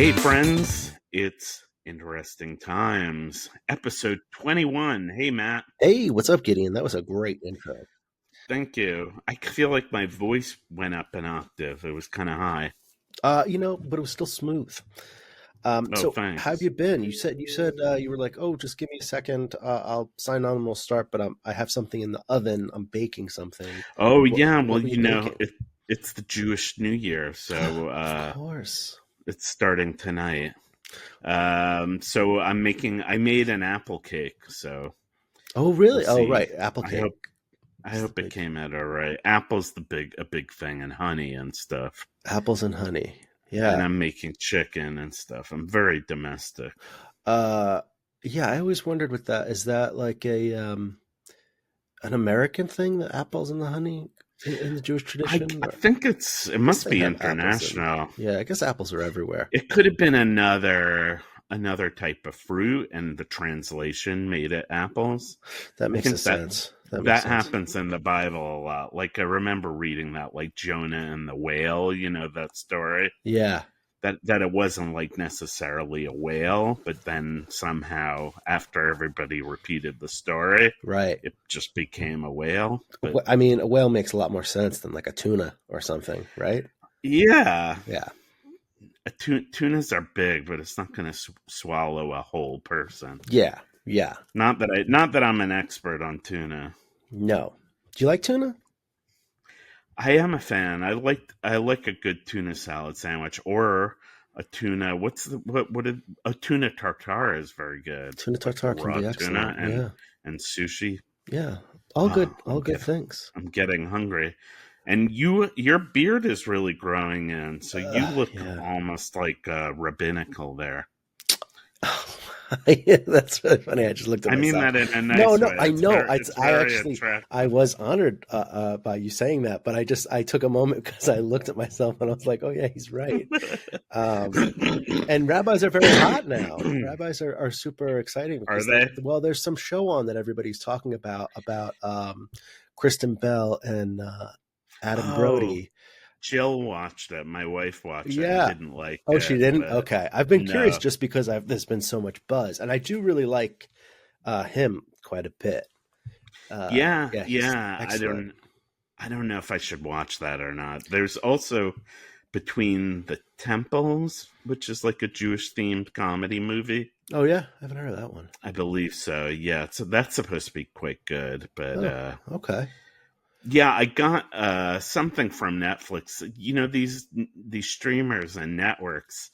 Hey friends, it's Interesting Times, episode 21. Hey Matt, Hey, what's up, Gideon? That was a great intro. thank you. I feel like my voice went up an octave. It was kind of high. But it was still smooth. Oh, So how have thanks. you been? You said you were like, oh, just give me a second. I'll sign on and we'll start. But I have something in the oven. I'm baking something. Oh What yeah, well what were you baking? it's the Jewish New Year, so Of course. it's starting tonight. So I made an apple cake, so Oh, we'll really? Oh, see. right. Apple I cake. hope I It's the hope it big came out all right. Apple's a big thing, and honey and stuff. apples and honey. And Yeah. I'm making chicken and stuff. I'm very domestic. Uh, yeah. I always wondered with that. Is that like a an American thing, the apples and the honey in the Jewish I tradition? Or, think it I guess must they be have apples and international. yeah. I guess apples are everywhere. It could have been another type of fruit, and the translation made it apples. That I makes a think sense. That makes that sense. happens in the Bible a lot. Like I remember reading that, like Jonah and the whale. You know that story. Yeah, That it wasn't like necessarily a whale, but then somehow after everybody repeated the story, right. it just became a whale. But I mean, a whale makes a lot more sense than like a tuna or something, right? yeah, Yeah. tunas are big, but it's not going to swallow a whole person. Yeah. Yeah. Not that I'm an expert on tuna. No. Do you like tuna? I am a fan. I like a good tuna salad sandwich or a tuna. A tuna tartare is very good. Tuna Like tartare can raw be tuna excellent. Yeah. and sushi. Yeah. Oh, All good things. I'm getting hungry. And your beard is really growing in, so you look Yeah. almost like rabbinical there. Yeah, that's really funny. I just looked at I mean myself. that in a No, nice no, way. I know. It's I very actually, I attractive. was honored by you saying that, but I took a moment because I looked at myself and I was like, oh yeah, he's right. Um, and rabbis are very hot now. Rabbis are super exciting Are because they? there's some show on that everybody's talking about Kristen Bell and Adam Oh, Brody. Jill watched it. My wife watched it and Yeah. didn't like Oh, she it, didn't? but Okay. I've been curious no. just because there's been so much buzz, and I do really like him quite a bit. Yeah, Yeah, he's yeah. excellent. I don't know if I should watch that or not. There's also Between the Temples, which is like a Jewish themed comedy movie. Oh yeah, I haven't heard of that one. I believe so. Yeah, so that's supposed to be quite good, but Oh, okay. yeah, I got something from Netflix. You know, these streamers and networks,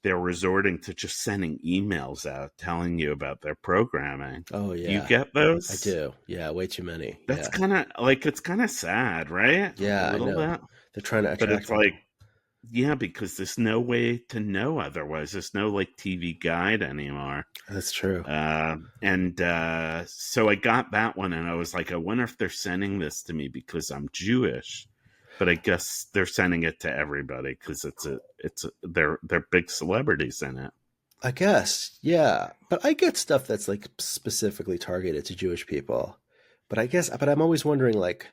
they're resorting to just sending emails out telling you about their programming. Oh Do you yeah, get I those? do. Yeah, way too many. That's Yeah, kind of like it's kind of sad, right? A yeah, I little know. bit. They're trying to But attract it's like, people. yeah, because there's no way to know otherwise. There's no like TV guide anymore. That's true. And so I got that one, and I was like, I wonder if they're sending this to me because I'm Jewish. But I guess they're sending it to everybody because they're big celebrities in it. I guess. Yeah, but I get stuff that's like specifically targeted to Jewish people. But I'm always wondering, like,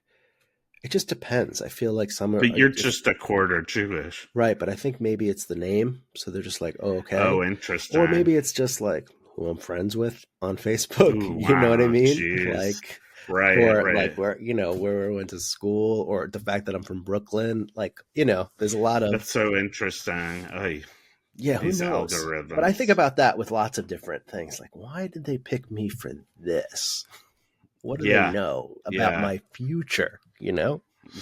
it just depends. I feel like some But are you're just just a quarter Jewish. right, but I think maybe it's the name, so they're just like, oh, Oh, okay. Or interesting. maybe it's just like who I'm friends with on Facebook. Ooh, You know what I wow, mean? jeez. Like, Right, or like right. where we went to school, or the fact that I'm from Brooklyn. Like, there's a lot of That's so interesting. Ay, yeah, who these knows? But I think algorithms. about that with lots of different things. Like, why did they pick me for this? What do they Yeah, know about yeah. my future?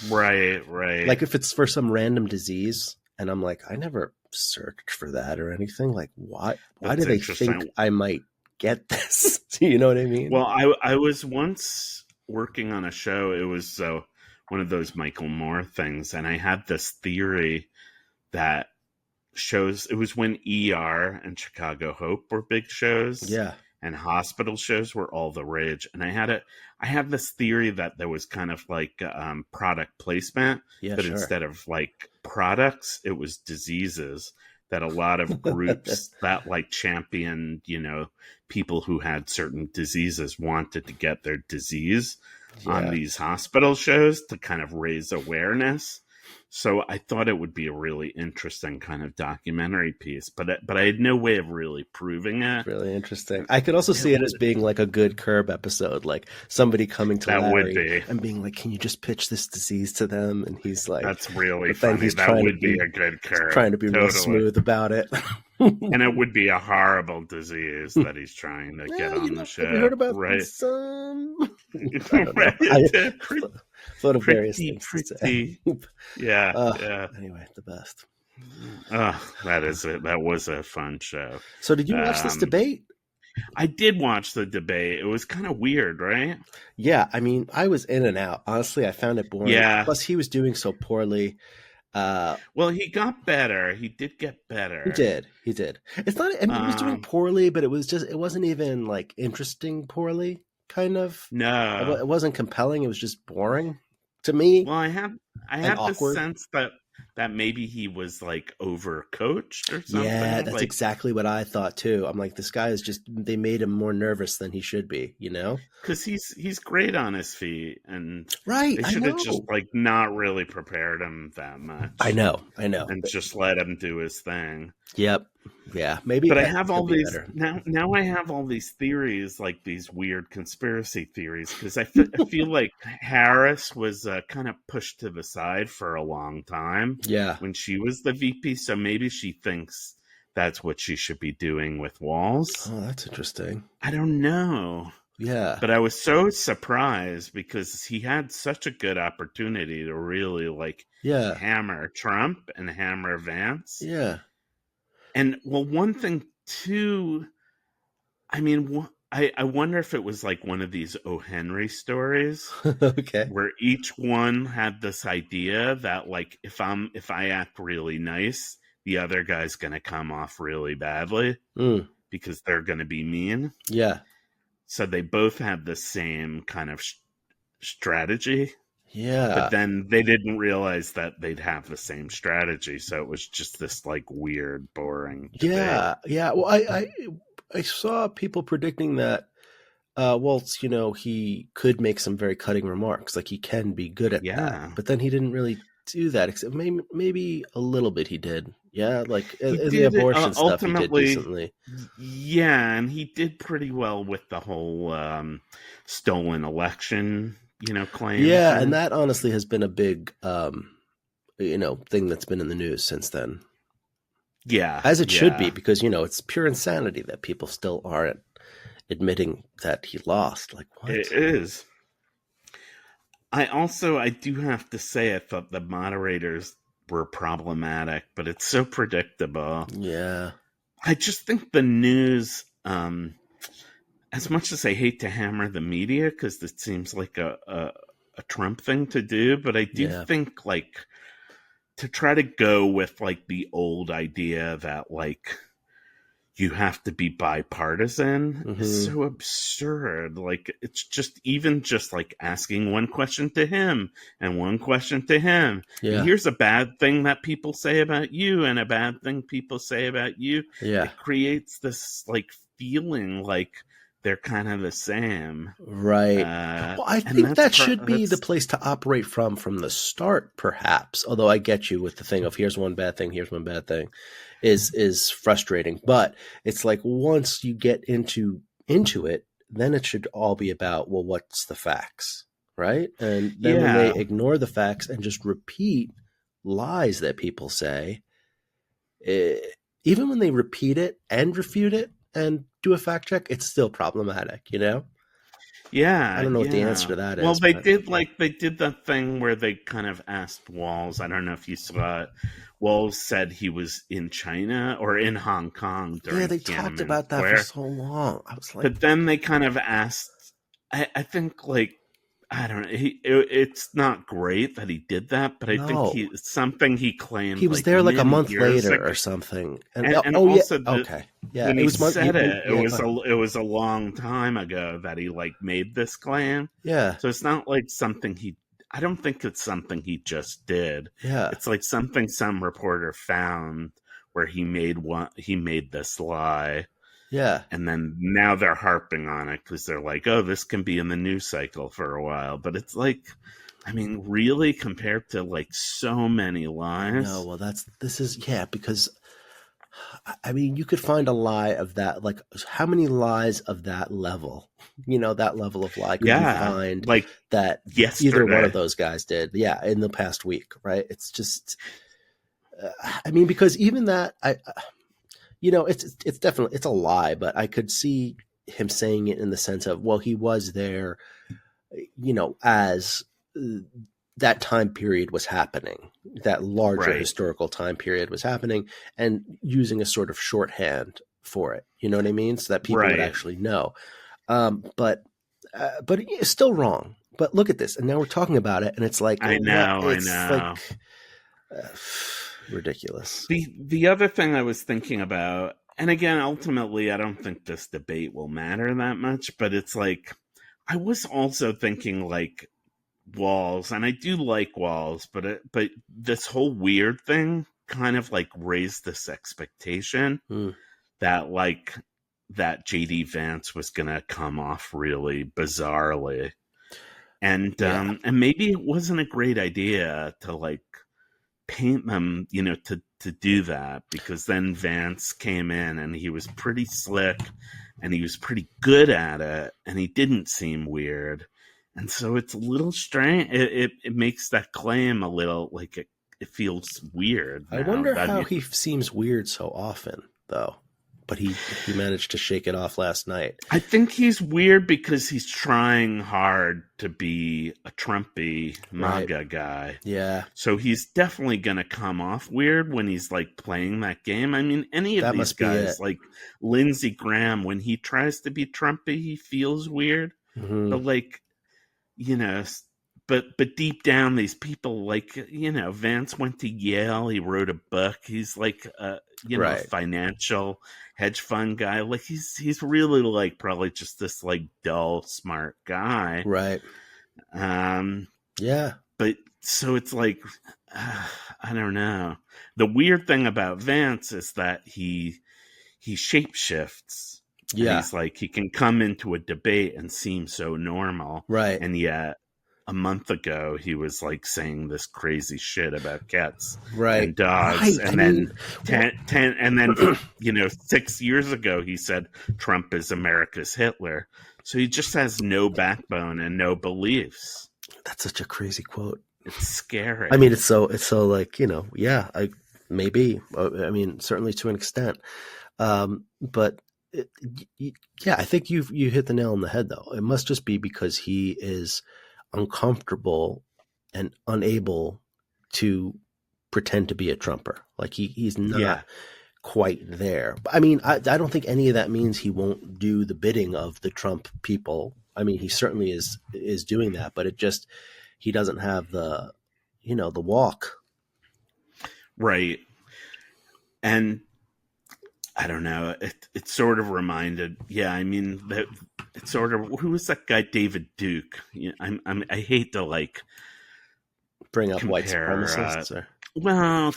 Right, right. Like if it's for some random disease and I'm like, I never searched for that or anything. Like, why do That's they think interesting. I might get this? You know what I mean? Well, I was once working on a show. It was one of those Michael Moore things, and I had this theory that shows. It was when ER and Chicago Hope were big shows, Yeah. and hospital shows were all the rage. And I had this theory that there was kind of like product placement, Yeah, but sure. instead of like products, it was diseases. That a lot of groups that like championed, people who had certain diseases wanted to get their disease on Yeah. these hospital shows to kind of raise awareness. So I thought it would be a really interesting kind of documentary piece, but I had no way of really proving it. Really interesting. I could also see it as being like a good Curb episode, like somebody coming to That would Larry be. and being like, "Can you just pitch this disease to them?" And he's like, That's really but then funny. he's That trying to would be a good Curb. trying to be real Totally. smooth about it. And it would be a horrible disease that he's trying to get on the show. Have you heard about right? this? Right. Thought of various things to say. Yeah. Anyway, the best. That is it. That was a fun show. So did you watch this debate? I did watch the debate. It was kind of weird, right? Yeah, I mean, I was in and out. Honestly, I found it boring. Yeah. Plus, he was doing so poorly. Well, he got better. He did get better. He did. It's not. I mean, he was doing poorly, but it wasn't even like interesting poorly. Kind of. No, it wasn't compelling. It was just boring to me. Well, I had the sense that maybe he was like overcoached or something. Yeah, that's exactly what I thought too. I'm like, this guy is just, they made him more nervous than he should be, you know? Because he's great on his feet, and right, they should have just like not really prepared him that much. I know, and just let him do his thing. Yep. Yeah, maybe. But I have all these now. I have all these theories, like these weird conspiracy theories, because I feel like Harris was kind of pushed to the side for a long time. Yeah, when she was the VP, so maybe she thinks that's what she should be doing with Walz. Oh, that's interesting. I don't know. Yeah, but I was so surprised because he had such a good opportunity to really hammer Trump and hammer Vance. Yeah. And well, one thing too, I mean, I wonder if it was like one of these O. Henry stories, okay, where each one had this idea that like if I act really nice, the other guy's gonna come off really badly because they're gonna be mean. Yeah. So they both had the same kind of strategy. Yeah. But then they didn't realize that they'd have the same strategy. So it was just this like weird, boring debate. Yeah. Yeah. Well, I saw people predicting that Walz, you know, he could make some very cutting remarks. Like he can be good at that. But then he didn't really do that, except maybe a little bit he did. Yeah, like in the abortion stuff he did recently. Yeah, and he did pretty well with the whole stolen election, claim. Yeah, and that honestly has been a big, thing that's been in the news since then. Yeah. As it should be, because, it's pure insanity that people still aren't admitting that he lost. Like, what? It is. I do have to say, I thought the moderators were problematic, but it's so predictable. Yeah. I just think the news, as much as I hate to hammer the media, because it seems like a Trump thing to do, but I do think, like, to try to go with, like, the old idea that, like, you have to be bipartisan is so absurd. Like, it's just like asking one question to him and one question to him. Yeah. And here's a bad thing that people say about you and a bad thing people say about you. Yeah. It creates this like feeling like they're kind of the same. Right. Well, I think that should be the place to operate from the start, perhaps. Although I get you with the thing of here's one bad thing, here's one bad thing. Is frustrating, but it's like once you get into it, then it should all be about, well, what's the facts, right? And then when they ignore the facts and just repeat lies that people say, even when they repeat it and refute it and do a fact check, it's still problematic, Yeah, I don't know what the answer to that is. Well, they did that thing where they kind of asked Walz. I don't know if you saw it. Walz said he was in China or in Hong Kong during they Tiananmen talked about that Square. for so long. I was like, but then they kind of asked. I think like I don't know. It's not great that he did that, but I think it's something he claimed. He was there like a month later or something. And also, okay, yeah. When he said it was a long time ago that he like made this claim. Yeah. So it's not like something I don't think it's something he just did. Yeah. It's like something some reporter found where he made this lie. Yeah. And then now they're harping on it because they're like, oh, this can be in the news cycle for a while. But it's like, I mean, really, compared to like so many lies. No, well, because I mean, you could find a lie of that. Like, how many lies of that level? That level of lie could you find like that yesterday. Either one of those guys did? Yeah, in the past week, right? It's just, I mean, because even that, it's definitely, it's a lie, but I could see him saying it in the sense of, well, he was there, as that time period was happening, that larger historical time period was happening, and using a sort of shorthand for it. You know what I mean? So that people would actually know. But it's still wrong. But look at this, and now we're talking about it, and it's like, I know. like ridiculous. The other thing I was thinking about, and again, ultimately, I don't think this debate will matter that much, but it's like, I was also thinking like Walz, and I do like Walz, but this whole weird thing kind of like raised this expectation that JD Vance was gonna come off really bizarrely, and maybe it wasn't a great idea to like paint them, to do that, because then Vance came in and he was pretty slick and he was pretty good at it, and he didn't seem weird. And so it's a little strange. It makes that claim a little like it feels weird. I wonder how he seems weird so often, though. But he managed to shake it off last night. I think he's weird because he's trying hard to be a Trumpy MAGA guy. Yeah. So he's definitely going to come off weird when he's like playing that game. I mean, any of these guys, like Lindsey Graham, when he tries to be Trumpy, he feels weird. Mm-hmm. But like, but deep down, these people, like, Vance went to Yale. He wrote a book. He's like, financial hedge fund guy. Like he's really like probably just this like dull, smart guy. Right. Yeah. But so it's like, I don't know. The weird thing about Vance is that he shapeshifts. Yeah. He's like, he can come into a debate and seem so normal. Right. And yet a month ago, he was like saying this crazy shit about cats and dogs. Right. And then 6 years ago, he said Trump is America's Hitler. So he just has no backbone and no beliefs. That's such a crazy quote. It's scary. I mean, it's so like, maybe, I mean, certainly to an extent. But I think you hit the nail on the head, though. It must just be because he is uncomfortable and unable to pretend to be a Trumper. Like he's not quite there. I mean, I don't think any of that means he won't do the bidding of the Trump people. I mean, he certainly is doing that, but he doesn't have the walk. Right. And I don't know. It sort of reminded. Yeah, I mean, it sort of. Who was that guy, David Duke? I hate to like bring up white supremacists.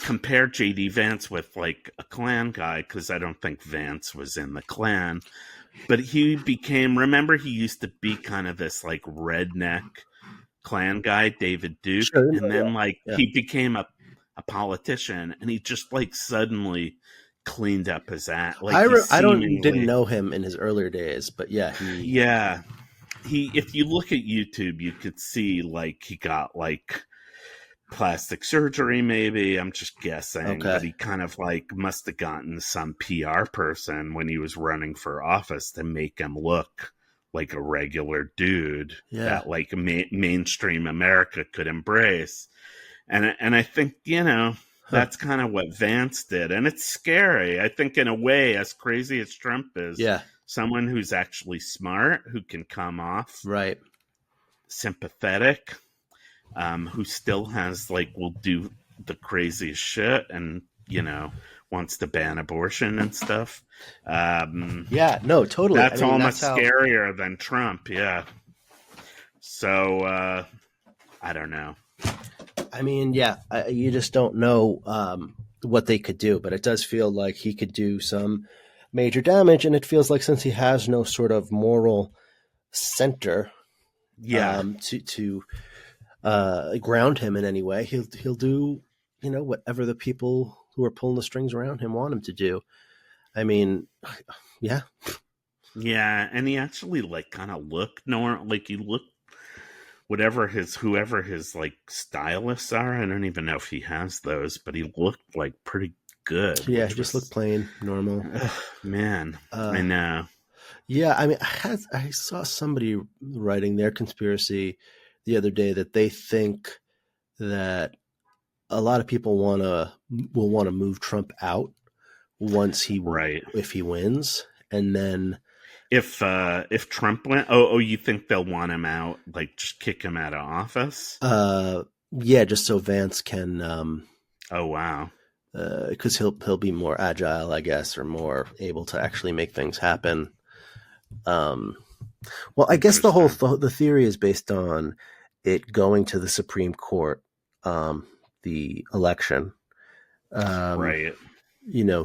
Compare JD Vance with like a Klan guy, because I don't think Vance was in the Klan, but he became. Remember, he used to be kind of this like redneck Klan guy, David Duke, and then he became a politician, and he just like suddenly cleaned up his act. Like didn't know him in his earlier days, but he if you look at YouTube, you could see like he got like plastic surgery, maybe. I'm just guessing, but he kind of like must have gotten some PR person when he was running for office to make him look like a regular dude that like mainstream America could embrace. And I think, that's kind of what Vance did. And it's scary. I think in a way, as crazy as Trump is, someone who's actually smart, who can come off sympathetic, who still has will do the craziest shit and, wants to ban abortion and stuff. No, totally. That's almost scarier than Trump. Yeah. So, I don't know. I mean, you just don't know what they could do, but it does feel like he could do some major damage, and it feels like since he has no sort of moral center, to ground him in any way, he'll do, whatever the people who are pulling the strings around him want him to do. I mean, yeah. Yeah, and he actually kind of looked he looked whoever his stylists are. I don't even know if he has those, but he looked pretty good. Yeah, he just looked plain normal. Man, I know. Yeah, I mean, I saw somebody writing their conspiracy the other day that they think that a lot of people will want to move Trump out once if he wins, and then if Trump went, you think they'll want him out, just kick him out of office? Yeah, just so Vance can. Oh wow. Because he'll be more agile, I guess, or more able to actually make things happen. Well, I guess the theory is based on it going to the Supreme Court, the election, right?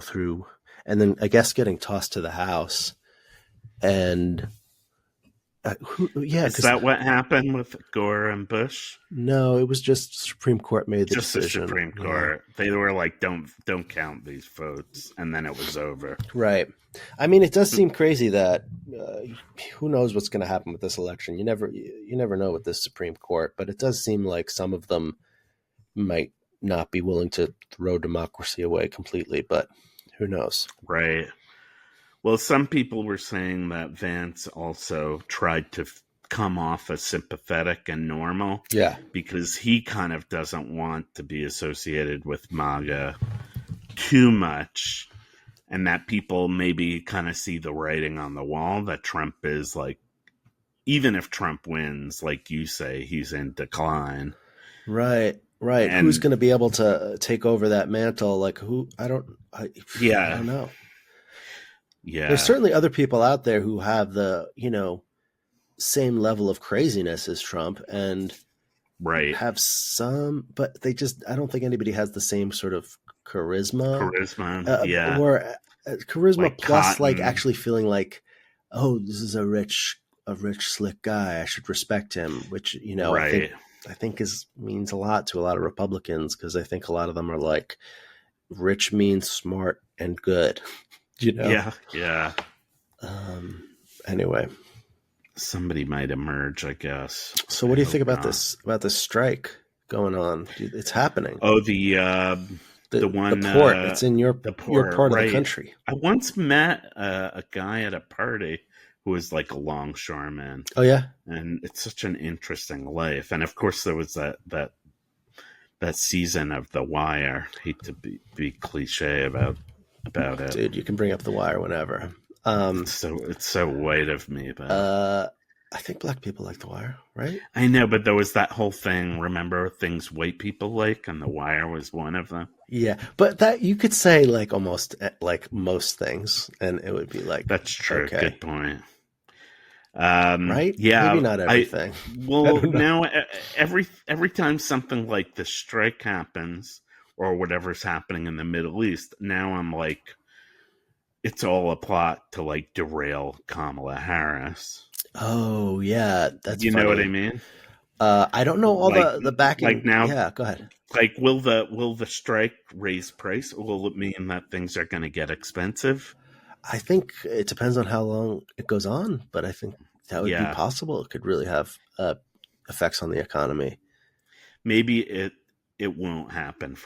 Through, and then I guess getting tossed to the House, and is that what happened with Gore and Bush? No, it was just Supreme Court made the decision. Just the Supreme Court. Yeah. They were like, don't count these votes, and then it was over. Right. I mean, it does seem crazy that who knows what's going to happen with this election. You never know with this Supreme Court, but it does seem like some of them might not be willing to throw democracy away completely, but who knows? Right. Well, some people were saying that Vance also tried to come off as sympathetic and normal. Yeah. Because he kind of doesn't want to be associated with MAGA too much. And that people maybe kind of see the writing on the wall that Trump is even if Trump wins, like you say, he's in decline. Right. And who's going to be able to take over that mantle? I don't know. Yeah. There's certainly other people out there who have the, same level of craziness as Trump and have some, but I don't think anybody has the same sort of charisma. Yeah. Or charisma plus Cotton. Actually feeling oh, this is a rich, slick guy. I should respect him, which, I think means a lot to a lot of Republicans, because I think a lot of them are rich means smart and good. Yeah. Anyway, somebody might emerge, I guess. So, what do you think about this strike going on? It's happening. Oh, the one the port. It's in your part of the country. I once met a guy at a party who was a longshoreman. Oh yeah, and it's such an interesting life. And of course, there was that season of The Wire. Hate to be cliche about it. Dude, you can bring up The Wire whenever. It's so white of me, but I think black people like The Wire, right? I know, but there was that whole thing. Remember things white people like, and The Wire was one of them. Yeah, but that you could say almost most things, and it would be that's true. Okay. Good point. Right? Yeah, maybe not everything. Now every time something like the strike happens, or whatever's happening in the Middle East, now I'm it's all a plot to derail Kamala Harris. Oh yeah, that's funny. Know what I mean? I don't know all the backing. Now, yeah, go ahead. Will the strike raise price? Will it mean that things are going to get expensive? I think it depends on how long it goes on, but I think that would be possible. It could really have effects on the economy. Maybe it won't happen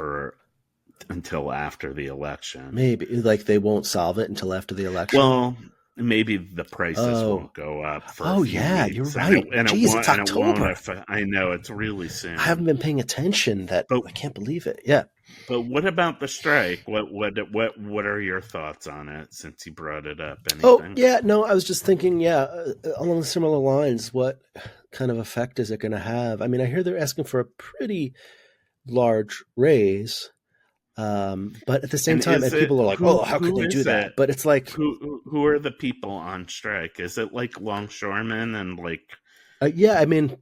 until after the election. Maybe they won't solve it until after the election. Well, maybe the prices won't go up for a few weeks. You're right. Jeez, it's October. I know, it's really soon. I haven't been paying attention. I can't believe it. Yeah. But what about the strike? What are your thoughts on it, since you brought it up? Anything? Oh, yeah, no, I was just thinking, along similar lines, what kind of effect is it going to have? I mean, I hear they're asking for a pretty large raise, but at the same time, people are how could they do that? But it's who are the people on strike? Is it longshoremen and I mean,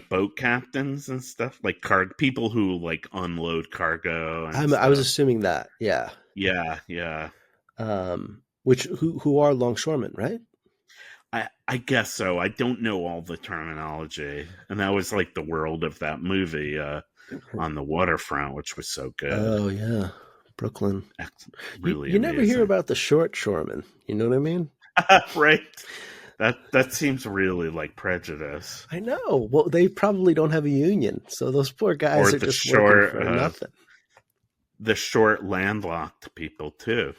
boat captains and stuff, people who unload cargo. And I was assuming that, yeah. Yeah. Who are longshoremen, right? I guess so. I don't know all the terminology, and that was like the world of that movie on the waterfront, which was so good. Oh yeah, Brooklyn. Really you never hear about the short shoreman. You know what I mean? Right. That seems really like prejudice. I know. Well, they probably don't have a union, so those poor guys are just working for nothing. The short landlocked people too,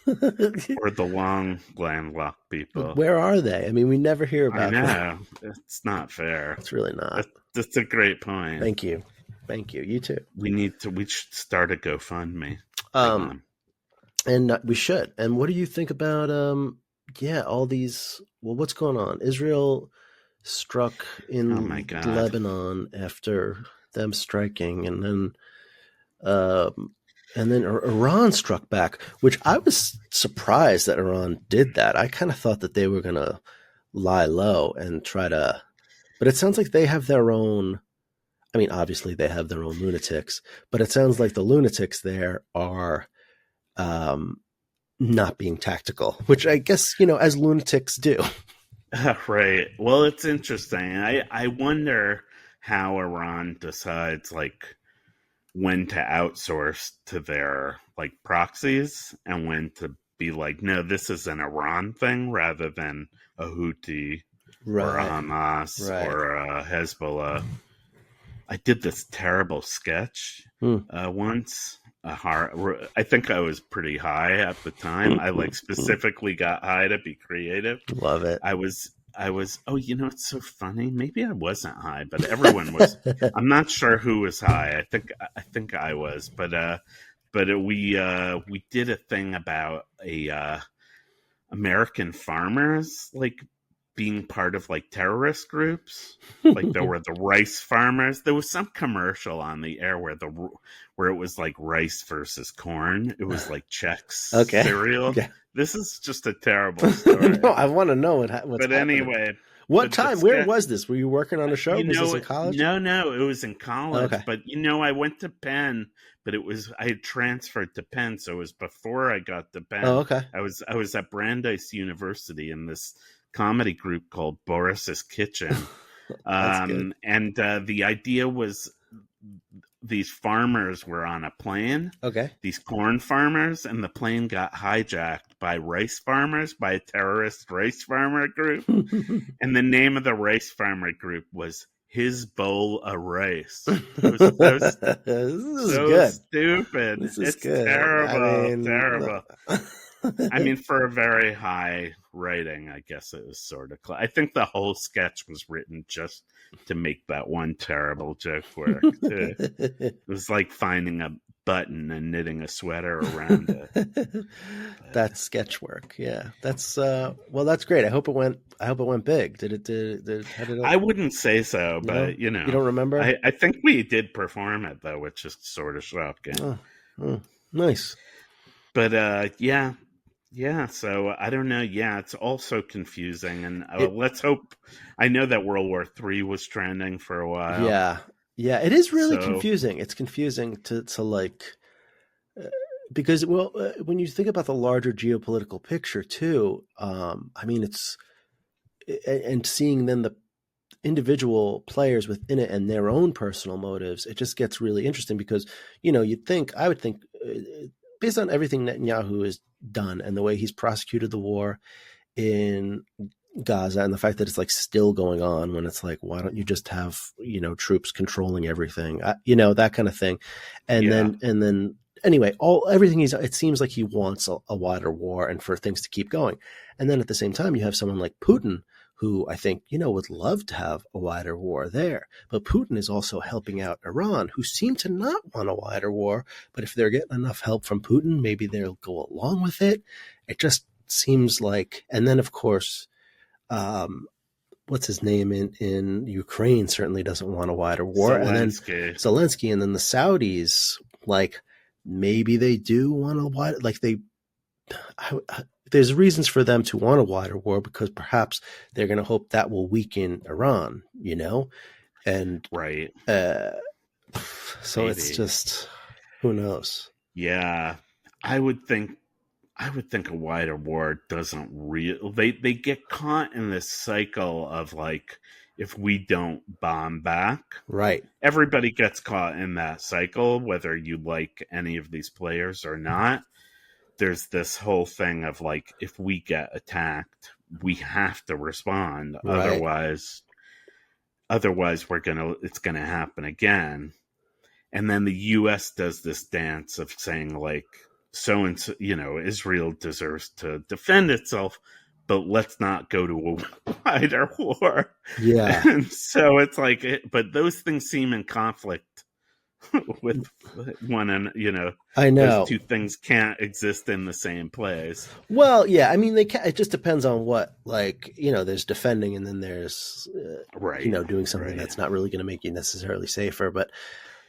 or the long landlocked people. But where are they? I mean, we never hear about them. I know. It's not fair. It's really not. That's a great point. Thank you. You too. We should start a GoFundMe. And we should. And what do you think about all these? Well, what's going on? Israel struck in Lebanon after them striking, and then Iran struck back, which I was surprised that Iran did that. I kind of thought that they were going to lie low and try to, but it sounds like they have their own. I mean, obviously they have their own lunatics, but it sounds like the lunatics there are not being tactical, which I guess, as lunatics do. Right. Well, it's interesting. I wonder how Iran decides when to outsource to their proxies and when to be like, no, this is an Iran thing rather than a Houthi or a Hamas or a Hezbollah. I did this terrible sketch once. I think I was pretty high at the time. I specifically got high to be creative. Love it. I was. Oh, it's so funny. Maybe I wasn't high, but everyone was. I'm not sure who was high. I think I was, but we did a thing about American farmers being part of terrorist groups. There were the rice farmers. There was some commercial on the air where it was rice versus corn. It was Chex cereal. Okay. This is just a terrible story. No, I want to know what's But happening. Anyway. What time? Where was this? Were you working on a show? Was this in college? No, it was in college. Okay. But I went to Penn, but I had transferred to Penn, so it was before I got to Penn. Oh, okay. I was at Brandeis University in this comedy group called Boris's Kitchen. And the idea was these farmers were on a plane. Okay. These corn farmers, and the plane got hijacked by rice farmers, by a terrorist rice farmer group. And the name of the rice farmer group was His Bowl of Rice. It was good. Stupid. It's good. Terrible. Terrible. I mean, for a very high writing, I guess it was sort of. I think the whole sketch was written just to make that one terrible joke work. Too. It was like finding a button and knitting a sweater around it. That's sketch work. Yeah, that's that's great. I hope it went big. Did it? I wouldn't say so, but you don't remember. I think we did perform it though, which is sort of shocking. Oh, nice. But yeah, so I don't know. Yeah, it's also confusing, and let's hope. I know that World War III was trending for a while. Yeah, it is really confusing. It's confusing to because when you think about the larger geopolitical picture too, I mean, it's and seeing then the individual players within it and their own personal motives, it just gets really interesting because I would think. Based on everything Netanyahu has done and the way he's prosecuted the war in Gaza and the fact that it's still going on when it's why don't you just have, troops controlling everything, that kind of thing. And then anyway, everything it seems like he wants a wider war and for things to keep going. And then at the same time, you have someone like Putin, who I think, would love to have a wider war there. But Putin is also helping out Iran, who seem to not want a wider war. But if they're getting enough help from Putin, maybe they'll go along with it. It just seems like, and then of course, what's his name in Ukraine certainly doesn't want a wider war. Zelensky, and then the Saudis, maybe they do want a wider, there's reasons for them to want a wider war because perhaps they're going to hope that will weaken Iran, and right. So maybe. It's just, who knows? Yeah, I would think I would think a wider war doesn't they get caught in this cycle of like, if we don't bomb back, right? Everybody gets caught in that cycle, whether you like any of these players or not. There's this whole thing of like, if we get attacked, we have to respond. Right. Otherwise it's gonna happen again. And then the US does this dance of saying like, so and so, Israel deserves to defend itself, but let's not go to a wider war. Yeah. And so it's like, but those things seem in conflict with one, and I know those two things can't exist in the same place. Well, yeah, I mean, it just depends on what, like, there's defending, and then there's doing something that's not really going to make you necessarily safer, but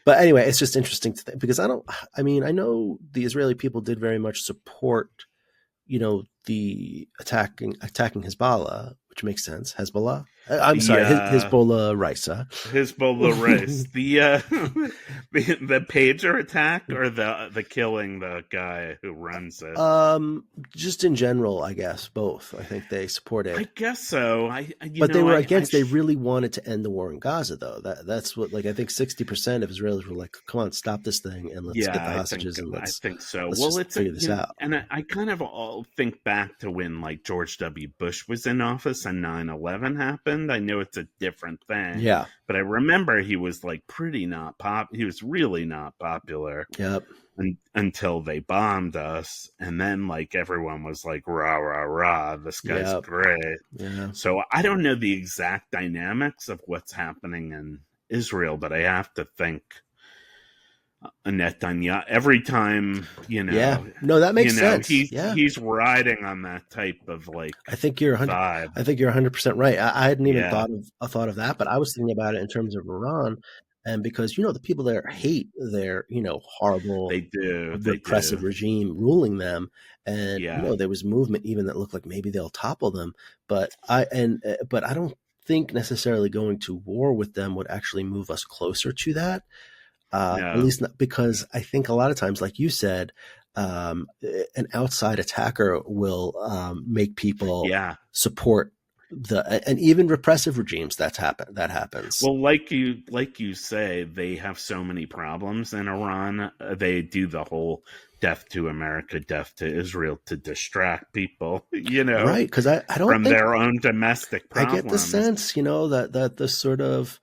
anyway, it's just interesting to think, because I know the Israeli people did very much support, the attacking Hezbollah, which makes sense. Hezbollah. I'm sorry, Hezbollah Raisa. Hezbollah Rice. The pager attack, or the killing the guy who runs it. Just in general, I guess both. I think they supported. I guess so. But they were against. They really wanted to end the war in Gaza, though. That's what. Like, I think 60% of Israelis were like, "Come on, stop this thing, and let's get the hostages." I think so. Let's figure this out. And I kind of all think back to when like George W. Bush was in office and 9/11 happened. I know it's a different thing. Yeah. But I remember he was like he was really not popular. Yep. Until they bombed us. And then like everyone was like, rah, rah, rah, this guy's great. Yeah. So I don't know the exact dynamics of what's happening in Israel, but I have to think Netanyahu, every time, Yeah. No, that makes sense. He's riding on that type of like, I think you're 100% right. I hadn't even thought of that, but I was thinking about it in terms of Iran, and because the people there hate their horrible, repressive regime ruling them, and there was movement even that looked like maybe they'll topple them, but I don't think necessarily going to war with them would actually move us closer to that. At least not, because I think a lot of times, like you said, an outside attacker will make people support and even repressive regimes. That happens. Well, like you say, they have so many problems in Iran. They do the whole death to America, death to Israel to distract people, right? Because I don't from their own domestic problems. I get the sense, that the sort of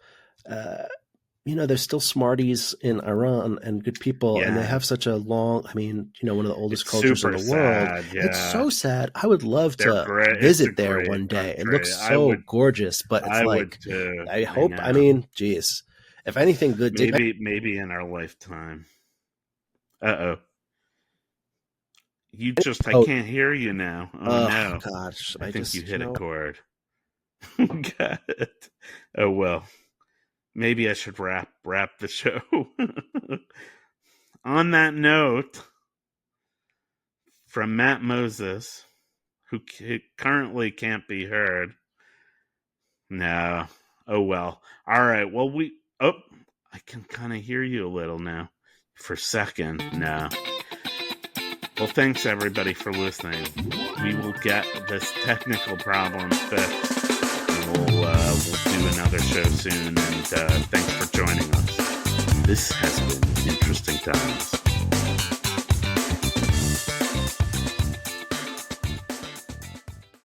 there's still smarties in Iran and good people, and they have such a long, one of the oldest cultures in the world. It's so sad. I would love to visit there one day. It looks so gorgeous, but it's I hope, geez, if anything good maybe in our lifetime. Uh-oh. I can't hear you now. Oh no. Gosh. I think you hit a chord. Got it. Oh well. Maybe I should wrap the show. On that note, from Matt Moses, who currently can't be heard. No. Oh well. All right. Well, I can kind of hear you a little now. For a second. No. Well, thanks everybody for listening. We will get this technical problem fixed. We'll do another show soon, and thanks for joining us. This has been Interesting Times.